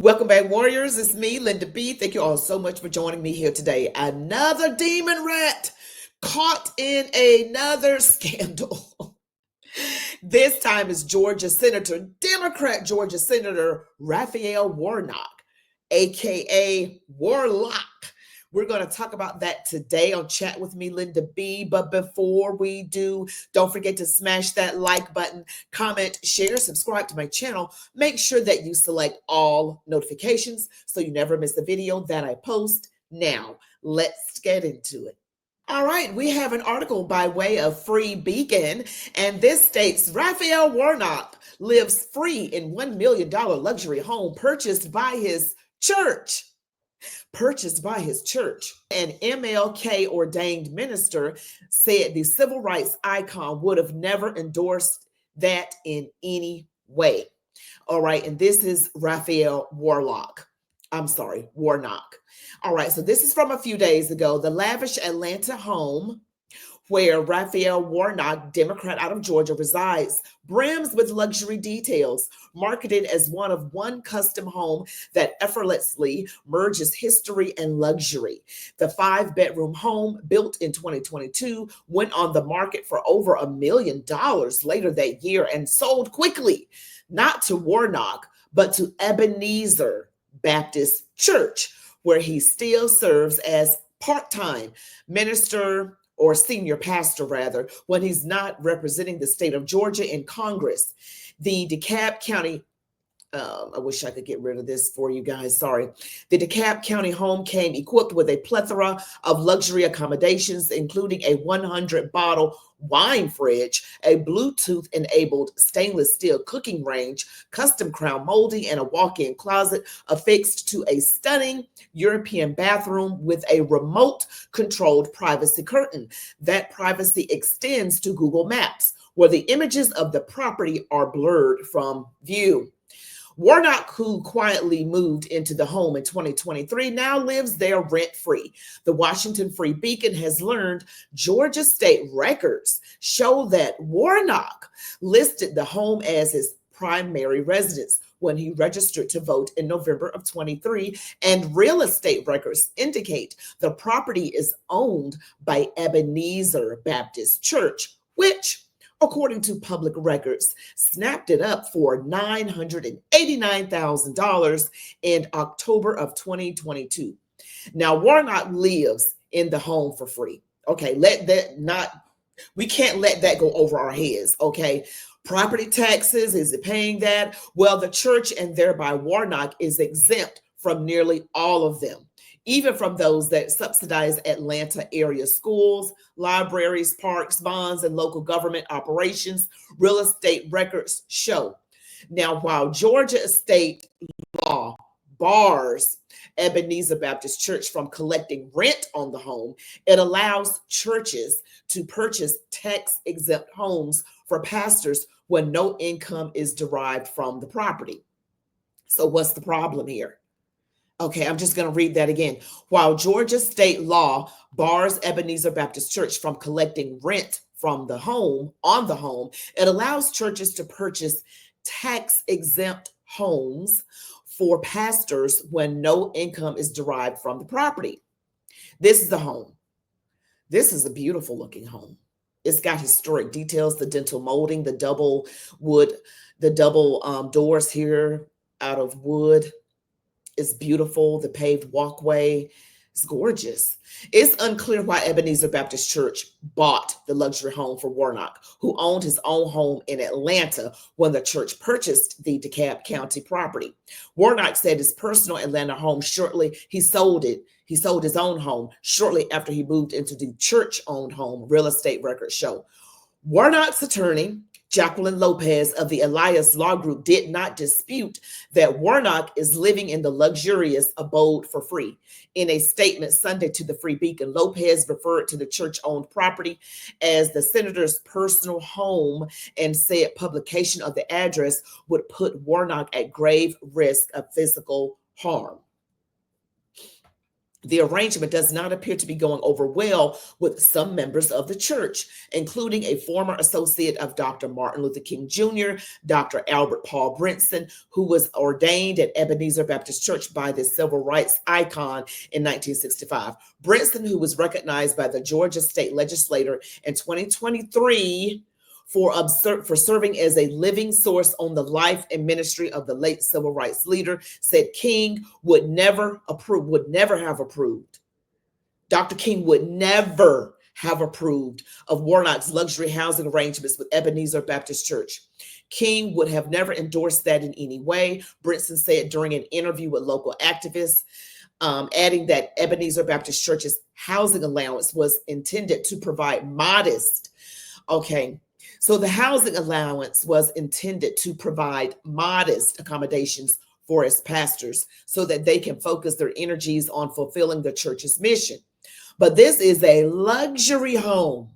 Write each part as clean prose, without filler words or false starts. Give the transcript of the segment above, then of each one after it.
Welcome back, warriors. It's me, Linda B. Thank you all so much for joining me here today. Another demon rat caught in another scandal. This time is Democrat Georgia Senator Raphael Warnock, aka Warlock. We're going to talk about that today on Chat with Me, Linda B. But before we do, don't forget to smash that like button, comment, share, subscribe to my channel. Make sure that you select all notifications so you never miss a video that I post. Now, let's get into it. All right, we have an article by way of Free Beacon, and this states Raphael Warnock lives free in $1 million luxury home purchased by his church. An MLK ordained minister said the civil rights icon would have never endorsed that in any way. All right, and this is Raphael Warnock. All right, so this is from a few days ago. The lavish Atlanta home where Raphael Warnock, Democrat out of Georgia, resides, brims with luxury details, marketed as one custom home that effortlessly merges history and luxury. The 5-bedroom home, built in 2022, went on the market for over $1 million later that year and sold quickly, not to Warnock, but to Ebenezer Baptist Church, where he still serves as part-time minister, or senior pastor rather, when he's not representing the state of Georgia in Congress. The DeKalb County, I wish I could get rid of this for you guys, sorry. The DeKalb County home came equipped with a plethora of luxury accommodations, including a 100-bottle wine fridge, a Bluetooth-enabled stainless steel cooking range, custom crown molding, and a walk-in closet affixed to a stunning European bathroom with a remote-controlled privacy curtain. That privacy extends to Google Maps, where the images of the property are blurred from view. Warnock, who quietly moved into the home in 2023, now lives there rent-free. The Washington Free Beacon has learned Georgia state records show that Warnock listed the home as his primary residence when he registered to vote in November of 23, and real estate records indicate the property is owned by Ebenezer Baptist Church, which, according to public records, snapped it up for $989,000 in October of 2022. Now, Warnock lives in the home for free. Okay, we can't let that go over our heads, okay? Property taxes, is it paying that? Well, the church and thereby Warnock is exempt from nearly all of them, even from those that subsidize Atlanta area schools, libraries, parks, bonds, and local government operations, real estate records show. Now, while Georgia state law bars Ebenezer Baptist Church from collecting rent on the home, it allows churches to purchase tax-exempt homes for pastors when no income is derived from the property. So what's the problem here? Okay, I'm just going to read that again. While Georgia state law bars Ebenezer Baptist Church from collecting rent from the home, on the home, it allows churches to purchase tax-exempt homes for pastors when no income is derived from the property. This is the home. This is a beautiful looking home. It's got historic details, the dental molding, the double doors here out of wood. It's beautiful. The paved walkway is gorgeous. It's unclear why Ebenezer Baptist Church bought the luxury home for Warnock, who owned his own home in Atlanta when the church purchased the DeKalb County property. Warnock said his personal Atlanta home he sold his own home shortly after he moved into the church-owned home, real estate records show. Warnock's attorney, Jacqueline Lopez of the Elias Law Group, did not dispute that Warnock is living in the luxurious abode for free. In a statement Sunday to the Free Beacon, Lopez referred to the church-owned property as the senator's personal home and said publication of the address would put Warnock at grave risk of physical harm. The arrangement does not appear to be going over well with some members of the church, including a former associate of Dr. Martin Luther King Jr., Dr. Albert Paul Brinson, who was ordained at Ebenezer Baptist Church by the civil rights icon in 1965. Brinson, who was recognized by the Georgia state legislature in 2023 for serving as a living source on the life and ministry of the late civil rights leader, said King would never have approved. Dr. King would never have approved of Warnock's luxury housing arrangements with Ebenezer Baptist Church. King would have never endorsed that in any way, Brinson said during an interview with local activists, adding that Ebenezer Baptist Church's housing allowance was intended to provide modest, so the housing allowance was intended to provide modest accommodations for its pastors so that they can focus their energies on fulfilling the church's mission. But this is a luxury home.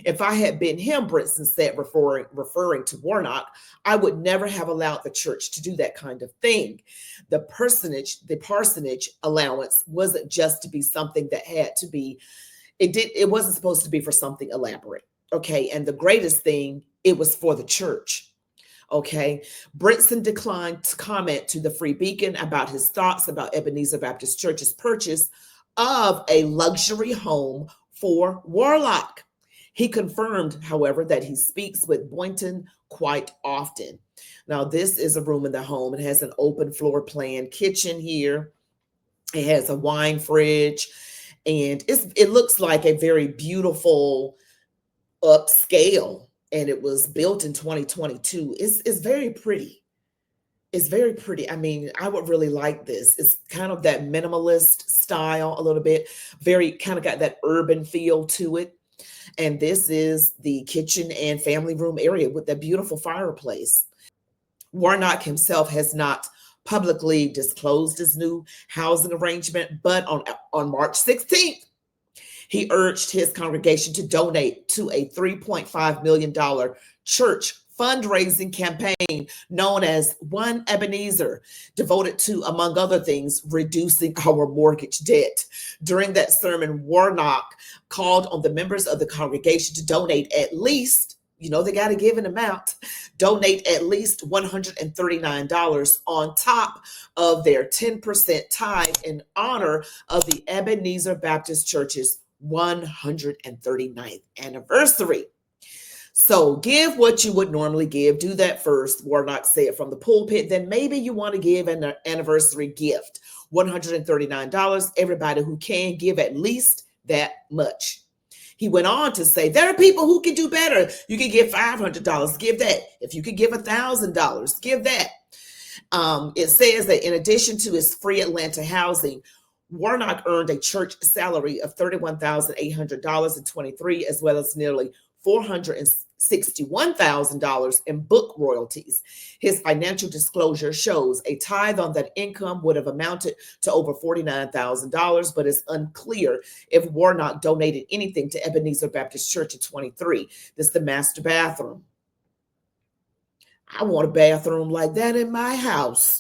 If I had been him, Brinson said, referring to Warnock, I would never have allowed the church to do that kind of thing. The parsonage allowance wasn't just to be something that had to be, it wasn't supposed to be for something elaborate. And the greatest thing, it was for the church. Brinson declined to comment to the Free Beacon about his thoughts about Ebenezer Baptist Church's purchase of a luxury home for Warnock. He confirmed, however, that he speaks with Boynton quite often. Now, this is a room in the home. It has an open floor plan kitchen here. It has a wine fridge, and it looks like a very beautiful upscale, and it was built in 2022. It's very pretty. It's very pretty. I mean, I would really like this. It's kind of that minimalist style, a little bit, very kind of got that urban feel to it. And this is the kitchen and family room area with that beautiful fireplace. Warnock himself has not publicly disclosed his new housing arrangement, but on March 16th, he urged his congregation to donate to a $3.5 million church fundraising campaign known as One Ebenezer, devoted to, among other things, reducing our mortgage debt. During that sermon, Warnock called on the members of the congregation to donate at least, they got to give an amount, donate at least $139 on top of their 10% tithe in honor of the Ebenezer Baptist Church's 139th anniversary. So give what you would normally give. Do that first, Warnock said from the pulpit. Then maybe you want to give an anniversary gift, $139. Everybody who can give at least that much. He went on to say, there are people who can do better. You can give $500, give that. If you could give $1,000, give that. It says that in addition to his free Atlanta housing, Warnock earned a church salary of $31,800 in 23, as well as nearly $461,000 in book royalties. His financial disclosure shows a tithe on that income would have amounted to over $49,000, but it's unclear if Warnock donated anything to Ebenezer Baptist Church in 23. This is the master bathroom. I want a bathroom like that in my house.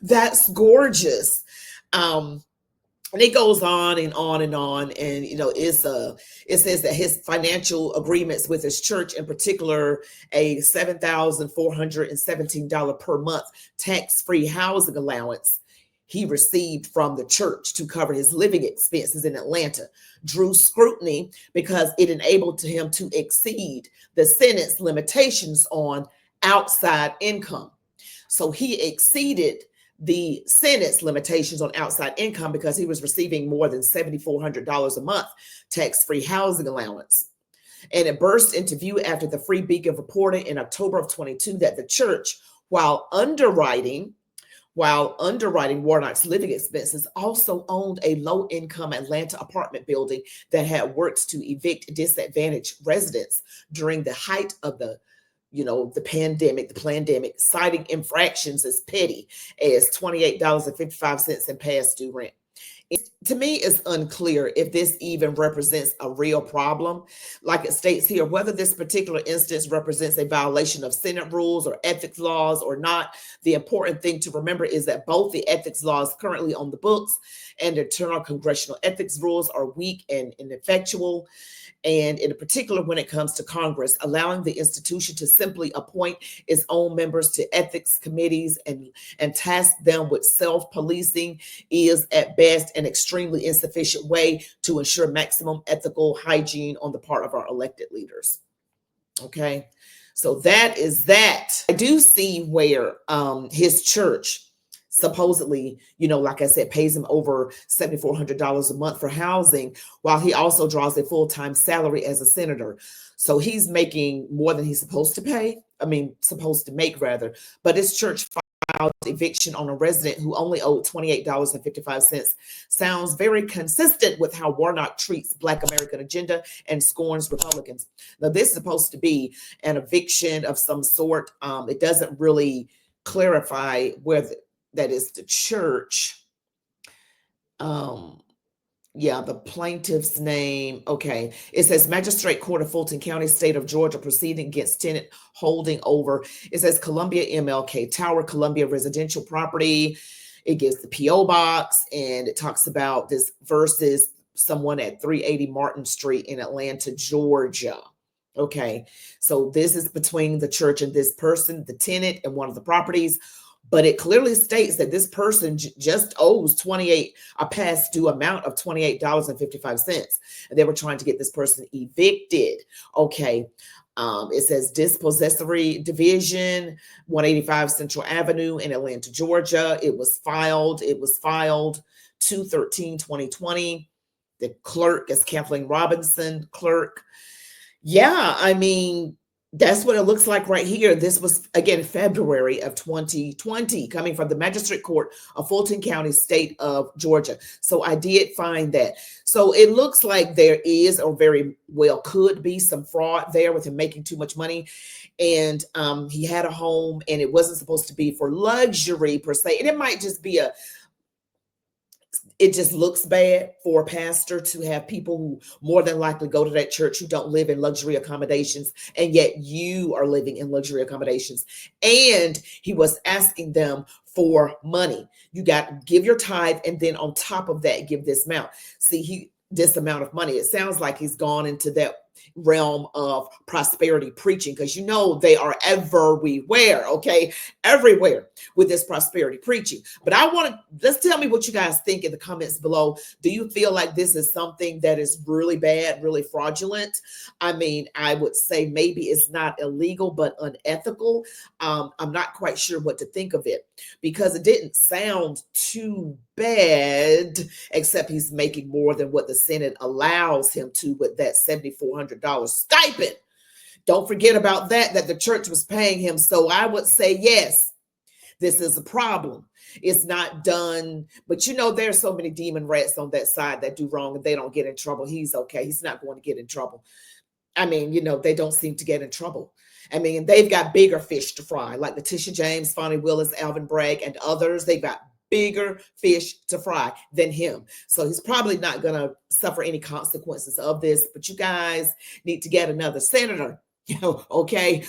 That's gorgeous. And it goes on and on and on. And, it says that his financial agreements with his church, in particular, a $7,417 per month tax-free housing allowance he received from the church to cover his living expenses in Atlanta, drew scrutiny because it enabled him to exceed the Senate's limitations on outside income. So he exceeded the Senate's limitations on outside income because he was receiving more than $7,400 a month tax-free housing allowance. And it burst into view after the Free Beacon reported in October of 22 that the church, while underwriting Warnock's living expenses, also owned a low-income Atlanta apartment building that had worked to evict disadvantaged residents during the height of the pandemic, citing infractions as petty as $28.55 in past due rent. To me, it's unclear if this even represents a real problem. Like it states here, whether this particular instance represents a violation of Senate rules or ethics laws or not, the important thing to remember is that both the ethics laws currently on the books and internal congressional ethics rules are weak and ineffectual. And in particular, when it comes to Congress, allowing the institution to simply appoint its own members to ethics committees and task them with self-policing is at best an extremely insufficient way to ensure maximum ethical hygiene on the part of our elected leaders. Okay, so that is that. I do see where his church supposedly, like I said, pays him over $7,400 a month for housing, while he also draws a full-time salary as a senator. So he's making more than he's supposed to make rather. But his church filed eviction on a resident who only owed $28.55. Sounds very consistent with how Warnock treats Black American agenda and scorns Republicans. Now, this is supposed to be an eviction of some sort. It doesn't really clarify whether that is the church. Yeah, the plaintiff's name. Okay. It says Magistrate Court of Fulton County, State of Georgia, proceeding against tenant holding over. It says Columbia MLK Tower, Columbia residential property. It gives the P.O. box, and it talks about this versus someone at 380 Martin Street in Atlanta, Georgia. Okay. So this is between the church and this person, the tenant, and one of the properties. But it clearly states that this person just owes a past due amount of $28.55. And they were trying to get this person evicted. Okay. It says Dispossessory Division, 185 Central Avenue in Atlanta, Georgia. It was filed 2/13/2020. The clerk is Kathleen Robinson, clerk. Yeah, that's what it looks like right here. This was, again, February of 2020, coming from the Magistrate Court of Fulton County, State of Georgia. So I did find that. So it looks like there is, or very well could be, some fraud there with him making too much money. And he had a home, and it wasn't supposed to be for luxury per se. And it might just be it just looks bad for a pastor to have people who more than likely go to that church who don't live in luxury accommodations, and yet you are living in luxury accommodations. And he was asking them for money. You got to give your tithe, and then on top of that, give this amount. See, this amount of money. It sounds like he's gone into that realm of prosperity preaching, because they are everywhere, okay? Everywhere with this prosperity preaching. But let's tell me what you guys think in the comments below. Do you feel like this is something that is really bad, really fraudulent? I would say maybe it's not illegal, but unethical. I'm not quite sure what to think of it, because it didn't sound too bad, except he's making more than what the Senate allows him to with that $7,400 stipend. Don't forget about that the church was paying him. So I would say, yes, this is a problem. It's not done, but there's so many demon rats on that side that do wrong and they don't get in trouble. He's okay. He's not going to get in trouble. They don't seem to get in trouble. They've got bigger fish to fry, like Letitia James, Fonnie Willis, Alvin Bragg, and others. They've got bigger fish to fry than him. So he's probably not going to suffer any consequences of this, but you guys need to get another senator. Okay, I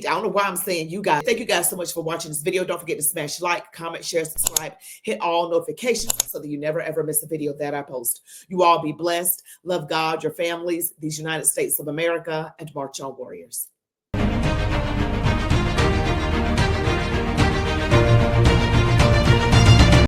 don't know why I'm saying you guys. Thank you guys so much for watching this video. Don't forget to smash like, comment, share, subscribe, hit all notifications so that you never ever miss a video that I post. You all be blessed. Love God, your families, these United States of America, and march on, warriors.